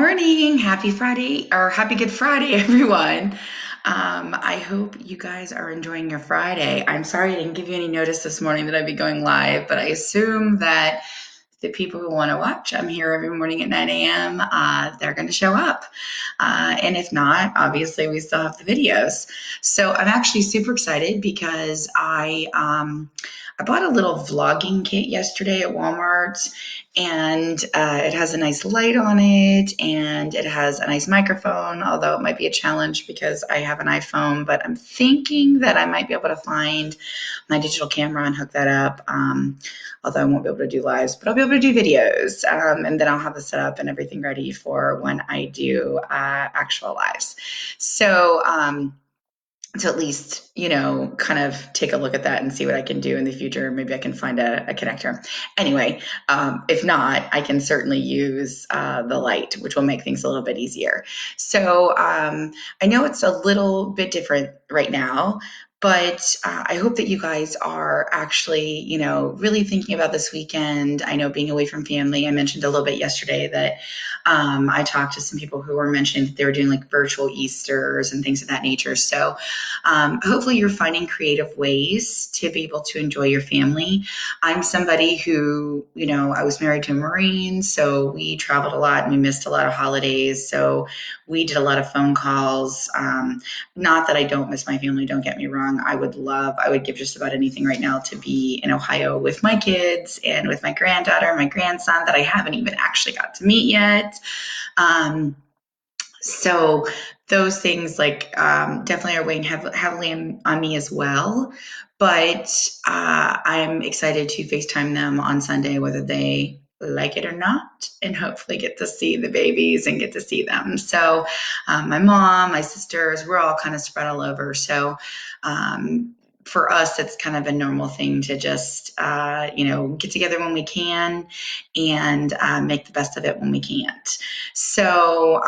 morning. Happy Friday or happy Good Friday, everyone. I hope you guys are enjoying your Friday. I'm sorry I didn't give you any notice this morning that I'd be going live, but I assume that the people who want to watch, I'm here every morning at 9 a.m., they're going to show up. And if not, obviously we still have the videos. So I'm actually super excited because I bought a little vlogging kit yesterday at Walmart, and it has a nice light on it, and it has a nice microphone, although it might be a challenge because I have an iPhone, but I'm thinking that I might be able to find my digital camera and hook that up. Although I won't be able to do lives, but I'll be able to do videos, and then I'll have the setup and everything ready for when I do actual lives. So, to at least, kind of take a look at that and see what I can do in the future. Maybe I can find a connector. Anyway, if not, I can certainly use the light, which will make things a little bit easier. So I know it's a little bit different right now, but I hope that you guys are actually, really thinking about this weekend. I know being away from family, I mentioned a little bit yesterday that I talked to some people who were mentioning that they were doing like virtual Easters and things of that nature. So hopefully you're finding creative ways to be able to enjoy your family. I'm somebody who, I was married to a Marine, so we traveled a lot and we missed a lot of holidays. So we did a lot of phone calls. Not that I don't miss my family, don't get me wrong. I would give just about anything right now to be in Ohio with my kids and with my granddaughter, my grandson that I haven't even actually got to meet yet. So those things definitely are weighing heavily on me as well. But I'm excited to FaceTime them on Sunday, whether they like it or not, and hopefully get to see the babies and get to see them. So my mom, my sisters, we're all kind of spread all over. So for us, it's kind of a normal thing to just, get together when we can and make the best of it when we can't. So,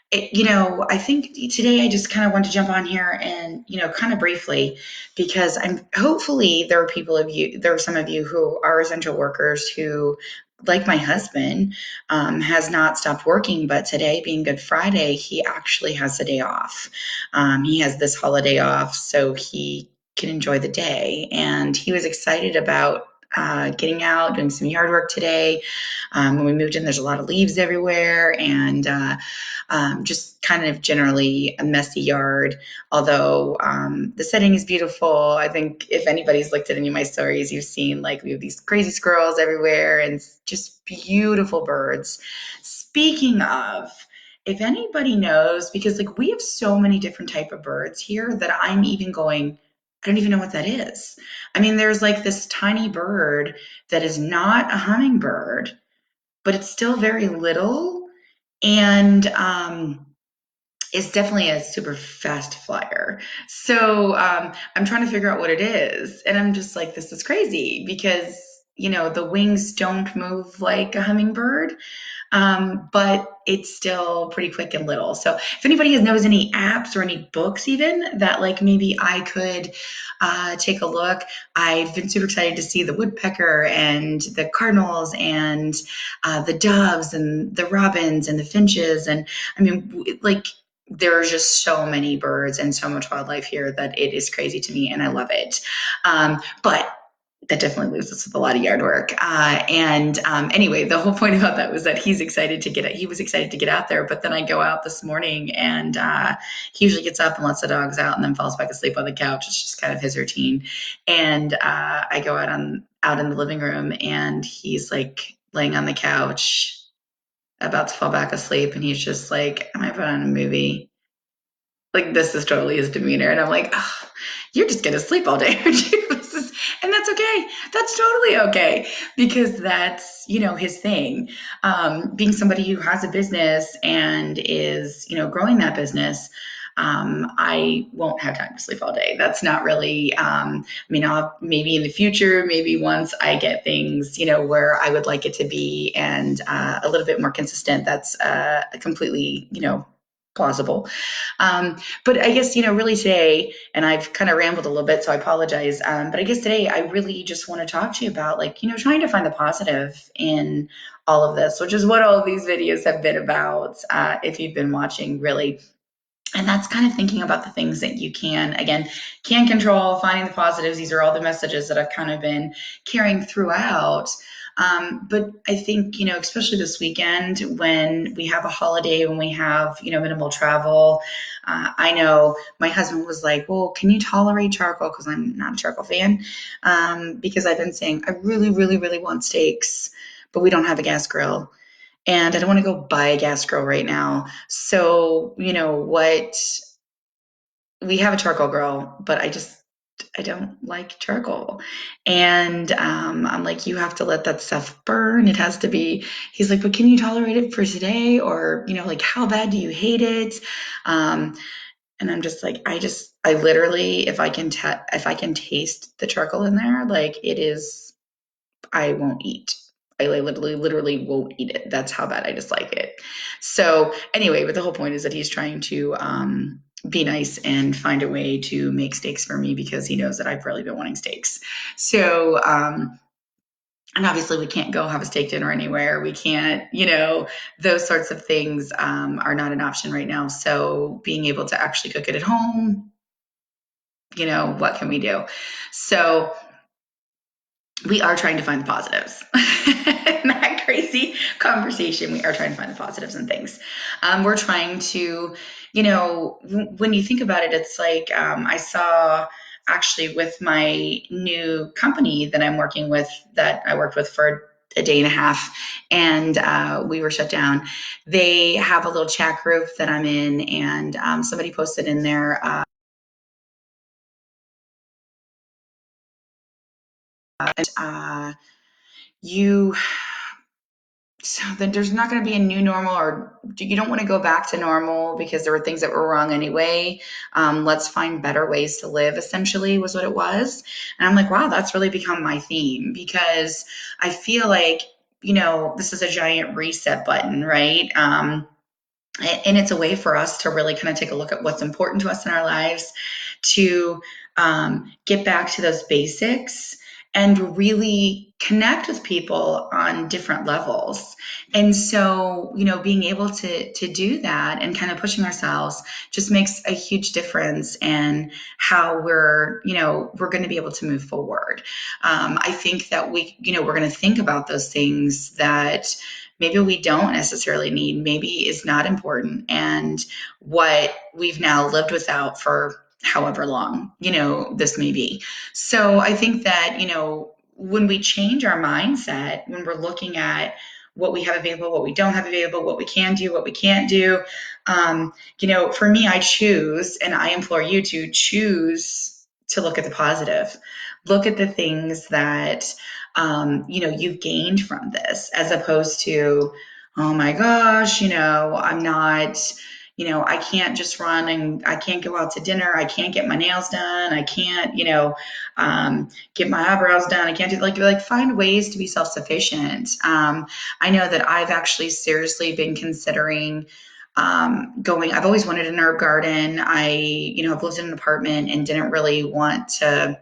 I think today I just kind of want to jump on here and, kind of briefly, because hopefully there are some of you who are essential workers who, like my husband, has not stopped working, but today being Good Friday, he actually has the day off. He has this holiday off so he can enjoy the day. And he was excited about getting out, doing some yard work today. When we moved in, there's a lot of leaves everywhere and just kind of generally a messy yard. Although the setting is beautiful. I think if anybody's looked at any of my stories, you've seen we have these crazy squirrels everywhere and just beautiful birds. Speaking of, if anybody knows, because we have so many different type of birds here that I'm even going, I don't even know what that is. I mean, there's this tiny bird that is not a hummingbird, but it's still very little and is definitely a super fast flyer. So I'm trying to figure out what it is. And I'm just like, this is crazy because, the wings don't move like a hummingbird, but it's still pretty quick and little. So if anybody knows any apps or any books even that maybe I could take a look. I've been super excited to see the woodpecker and the cardinals and the doves and the robins and the finches. And I mean, there are just so many birds and so much wildlife here that it is crazy to me and I love it. But that definitely leaves us with a lot of yard work. Anyway, the whole point about that was that he was excited to get out there. But then I go out this morning and he usually gets up and lets the dogs out and then falls back asleep on the couch. It's just kind of his routine. And I go out in the living room and he's laying on the couch about to fall back asleep. And he's just like, I might put on a movie. This is totally his demeanor. And I'm like, oh, you're just going to sleep all day, aren't you? And that's okay. That's totally okay because that's, his thing. Being somebody who has a business and is, growing that business, I won't have time to sleep all day. That's not really, I'll maybe in the future, maybe once I get things, where I would like it to be and a little bit more consistent, that's completely, plausible. But I guess, really today, and I've kind of rambled a little bit, so I apologize. But I guess today I really just want to talk to you about trying to find the positive in all of this, which is what all of these videos have been about, if you've been watching, really. And that's kind of thinking about the things that you can, again, can control, finding the positives. These are all the messages that I've kind of been carrying throughout. But I think, especially this weekend when we have a holiday, when we have, minimal travel, I know my husband was like, well, can you tolerate charcoal? Because I'm not a charcoal fan. Because I've been saying, I really, really, really want steaks, but we don't have a gas grill and I don't want to go buy a gas grill right now. So, what, we have a charcoal grill, but I don't like charcoal. And I'm like, you have to let that stuff burn. It has to be, he's like, but can you tolerate it for today? Or, like, how bad do you hate it? Um, and I'm just like, I literally, if I can taste the charcoal in there, like it is, I won't eat. I literally won't eat it. That's how bad I dislike it. So anyway, but the whole point is that he's trying to be nice and find a way to make steaks for me because he knows that I've really been wanting steaks. So, and obviously we can't go have a steak dinner anywhere. We can't, those sorts of things are not an option right now. So being able to actually cook it at home, what can we do? So we are trying to find the positives. In that crazy conversation, we are trying to find the positives in things. We're trying to, when you think about it, it's like I saw actually with my new company that I'm working with, that I worked with for a day and a half, and we were shut down. They have a little chat group that I'm in, and somebody posted in there. You So then there's not going to be a new normal, or you don't want to go back to normal because there were things that were wrong anyway. Let's find better ways to live, essentially, was what it was. And I'm like, wow, that's really become my theme because I feel like, this is a giant reset button, right? And it's a way for us to really kind of take a look at what's important to us in our lives, to get back to those basics and really connect with people on different levels. And so, being able to do that and kind of pushing ourselves just makes a huge difference in how we're going to be able to move forward. I think that we're going to think about those things that maybe we don't necessarily need, maybe is not important, and what we've now lived without for however long, this may be. So I think that, when we change our mindset, when we're looking at what we have available, what we don't have available, what we can do, what we can't do, for me, I choose, and I implore you to choose to look at the positive. Look at the things that you've gained from this, as opposed to, oh my gosh, I'm not, I can't just run and I can't go out to dinner. I can't get my nails done. I can't, get my eyebrows done. I can't do like find ways to be self-sufficient. I know that I've actually seriously been considering I've always wanted an herb garden. I've lived in an apartment and didn't really want to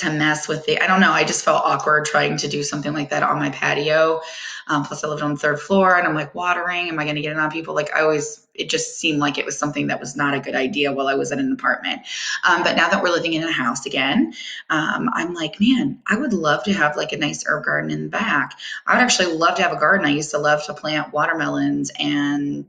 mess with I don't know. I just felt awkward trying to do something like that on my patio. Plus I lived on the third floor and I'm like, watering, am I going to get it on people? It just seemed like it was something that was not a good idea while I was in an apartment. But now that we're living in a house again, I'm like, man, I would love to have like a nice herb garden in the back. I would actually love to have a garden. I used to love to plant watermelons and,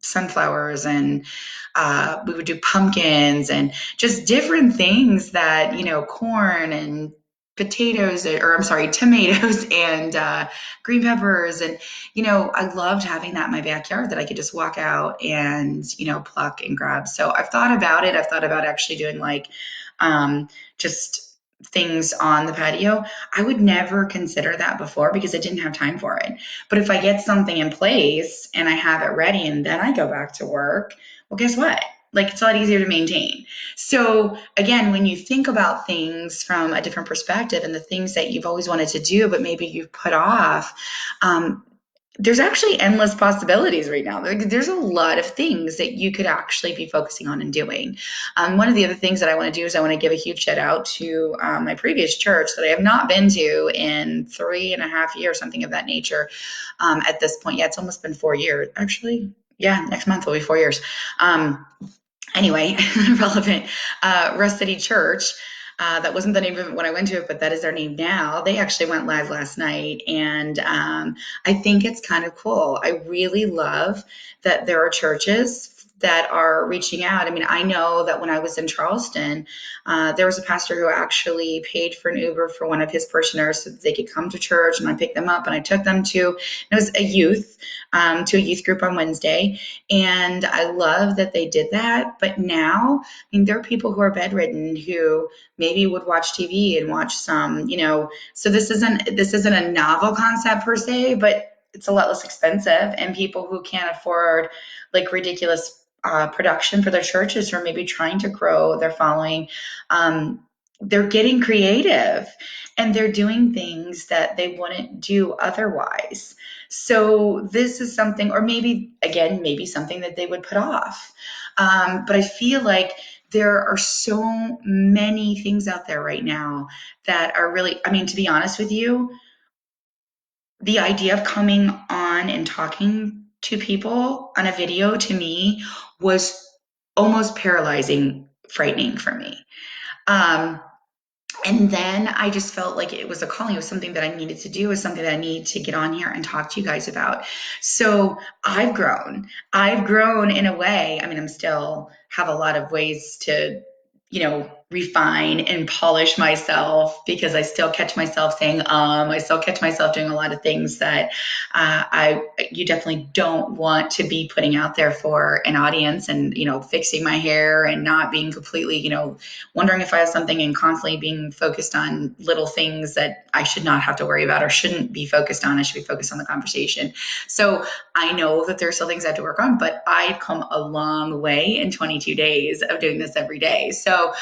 sunflowers, and we would do pumpkins and just different things that, corn and potatoes, or I'm sorry, tomatoes and green peppers. And, I loved having that in my backyard that I could just walk out and, pluck and grab. So I've thought about it. I've thought about actually doing like just things on the patio. I would never consider that before because I didn't have time for it. But if I get something in place and I have it ready and then I go back to work, well, guess what? Like, it's a lot easier to maintain. So again, when you think about things from a different perspective and the things that you've always wanted to do, but maybe you've put off, there's actually endless possibilities right now. There's a lot of things that you could actually be focusing on and doing. One of the other things that I want to do is I want to give a huge shout out to my previous church that I have not been to in 3.5 years, something of that nature. At this point, yeah, it's almost been 4 years. Actually, yeah, next month will be 4 years. Anyway, relevant. Rust City Church. That wasn't the name of it when I went to it, but that is their name now. They actually went live last night, and I think it's kind of cool. I really love that there are churches that are reaching out. I mean, I know that when I was in Charleston, there was a pastor who actually paid for an Uber for one of his parishioners so that they could come to church, and I picked them up and I took them to, it was a youth, to a youth group on Wednesday. And I love that they did that. But now, I mean, there are people who are bedridden who maybe would watch TV and watch some, so this isn't a novel concept per se, but it's a lot less expensive. And people who can't afford like ridiculous production for their churches or maybe trying to grow their following, they're getting creative and they're doing things that they wouldn't do otherwise. So this is something, or maybe again, maybe something that they would put off. But I feel like there are so many things out there right now that are really, I mean, to be honest with you, the idea of coming on and talking to people on a video to me was almost paralyzing, frightening for me. Um, and then I just felt like it was a calling. It was something that I needed to do. It was something that I needed to get on here and talk to you guys about. So I've grown. I've grown in a way. I mean, I'm still have a lot of ways to, refine and polish myself because I still catch myself saying, I still catch myself doing a lot of things that you definitely don't want to be putting out there for an audience and, fixing my hair and not being completely, wondering if I have something and constantly being focused on little things that I should not have to worry about or shouldn't be focused on. I should be focused on the conversation. So I know that there's still things I have to work on, but I've come a long way in 22 days of doing this every day. So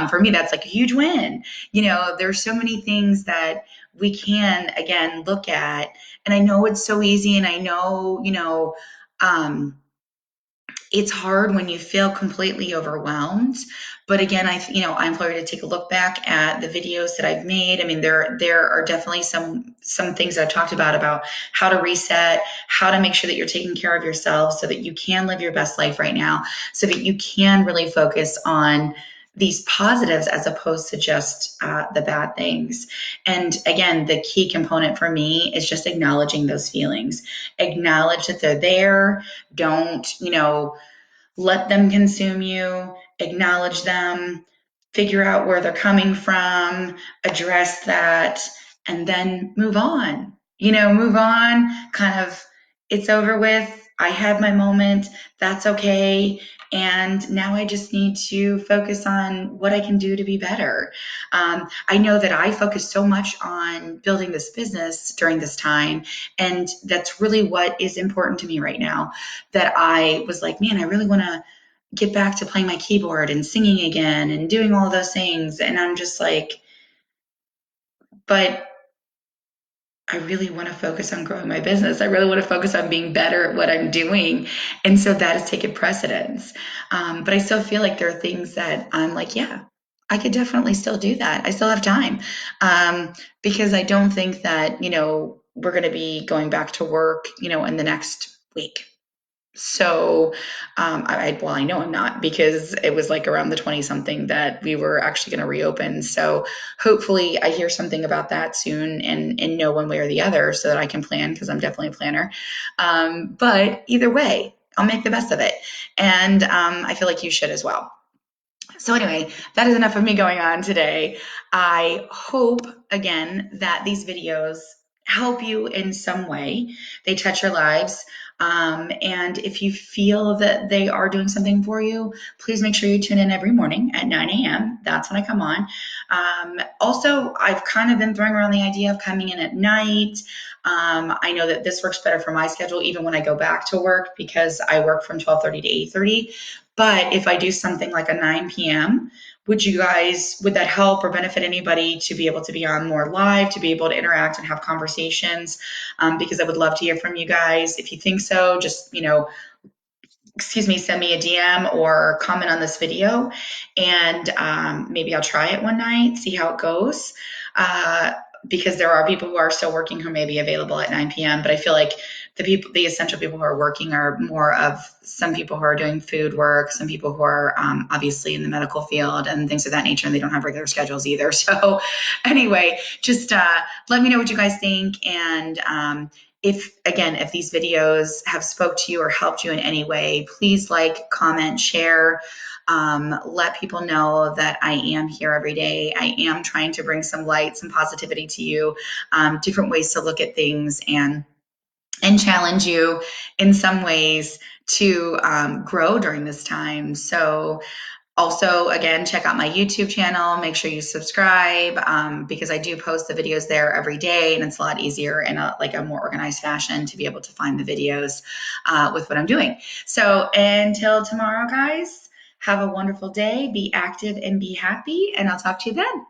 for me, that's like a huge win. There's so many things that we can, again, look at. And I know it's so easy. And I know, it's hard when you feel completely overwhelmed. But again, I implore you to take a look back at the videos that I've made. I mean, there are definitely some things I've talked about how to reset, how to make sure that you're taking care of yourself so that you can live your best life right now, so that you can really focus on these positives as opposed to just the bad things. And again, the key component for me is just acknowledging those feelings. Acknowledge that they're there. Don't, let them consume you, acknowledge them, figure out where they're coming from, address that, and then move on. Move on, kind of, it's over with. I had my moment. That's okay. And now I just need to focus on what I can do to be better. I know that I focused so much on building this business during this time. And that's really what is important to me right now. That I was like, man, I really want to get back to playing my keyboard and singing again and doing all those things. And I'm just like, but I really want to focus on growing my business. I really want to focus on being better at what I'm doing. And so that has taken precedence. But I still feel like there are things that I'm like, yeah, I could definitely still do that. I still have time. Because I don't think that, we're going to be going back to work, in the next week. So, I know I'm not because it was like around the 20 something that we were actually going to reopen. So hopefully I hear something about that soon and know one way or the other so that I can plan because I'm definitely a planner. But either way, I'll make the best of it. And I feel like you should as well. So anyway, that is enough of me going on today. I hope, again, that these videos help you in some way. They touch your lives. And if you feel that they are doing something for you, please make sure you tune in every morning at 9 a.m. That's when I come on. Also, I've kind of been throwing around the idea of coming in at night. I know that this works better for my schedule, even when I go back to work, because I work from 12:30 to 8:30. But if I do something like a 9 p.m., would that help or benefit anybody to be able to be on more live, to be able to interact and have conversations? Because I would love to hear from you guys. If you think so, just, send me a DM or comment on this video, and maybe I'll try it one night, see how it goes. Because there are people who are still working who may be available at 9 p.m. But I feel like the essential people who are working are more of some people who are doing food work, some people who are obviously in the medical field and things of that nature, and they don't have regular schedules either. So anyway, just let me know what you guys think. And if these videos have spoke to you or helped you in any way, please like, comment, share. Let people know that I am here every day. I am trying to bring some light, some positivity to you, different ways to look at things, and challenge you in some ways to grow during this time. So also, again, check out my YouTube channel. Make sure you subscribe, because I do post the videos there every day, and it's a lot easier in a more organized fashion to be able to find the videos with what I'm doing. So until tomorrow, guys, have a wonderful day. Be active and be happy, and I'll talk to you then.